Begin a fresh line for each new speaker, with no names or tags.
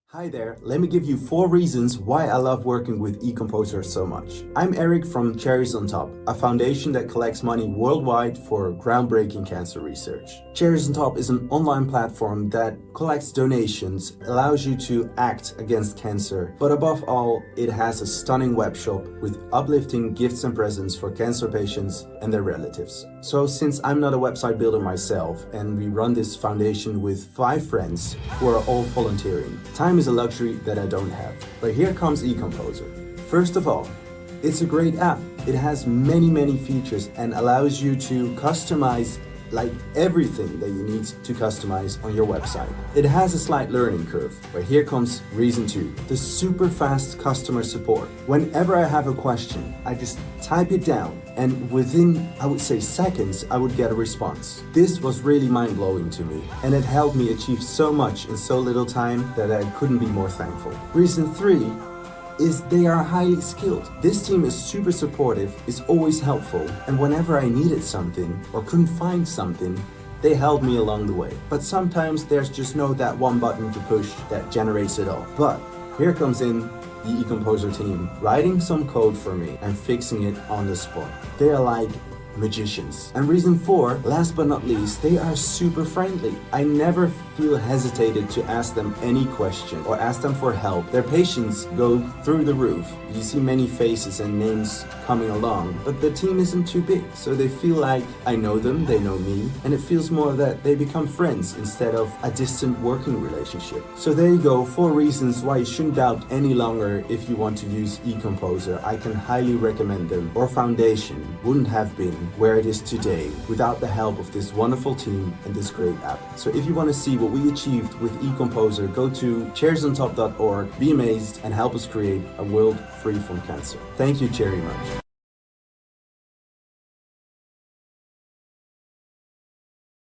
Hi there, let me give you 4 reasons why I love working with EComposer so much. I'm Erik from Cherries on Top, a foundation that collects money worldwide for groundbreaking cancer research. Cherries on Top is an online platform that collects donations, allows you to act against cancer, but above all, it has a stunning web shop with uplifting gifts and presents for cancer patients and their relatives. So since I'm not a website builder myself, and we run this foundation with 5 friends who are all volunteering, time is a luxury that I don't have. But here comes EComposer. First of all, it's a great app. It has many features and allows you to customize like everything that you need to customize on your website. It has a slight learning curve, but here comes reason 2, the super fast customer support. Whenever I have a question, I just type it down and within, I would say seconds, I would get a response. This was really mind-blowing to me and it helped me achieve so much in so little time that I couldn't be more thankful. Reason 3 is they are highly skilled. This team is super supportive, is always helpful, and whenever I needed something or couldn't find something, they helped me along the way. But sometimes there's just no that one button to push that generates it all. But here comes in the EComposer team, writing some code for me and fixing it on the spot. They are like magicians. And reason 4, last but not least, they are super friendly. I never feel hesitated to ask them any question or ask them for help. Their patience go through the roof. You see many faces and names coming along, but the team isn't too big, so they feel like I know them, they know me, and it feels more that they become friends instead of a distant working relationship. So there you go, 4 reasons why you shouldn't doubt any longer if you want to use EComposer. I can highly recommend them. Our foundation wouldn't have been where it is today without the help of this wonderful team and this great app. So if you want to see what we achieved with EComposer, go to cherriesontop.org, be amazed, and help us create a world free from cancer. Thank you very much.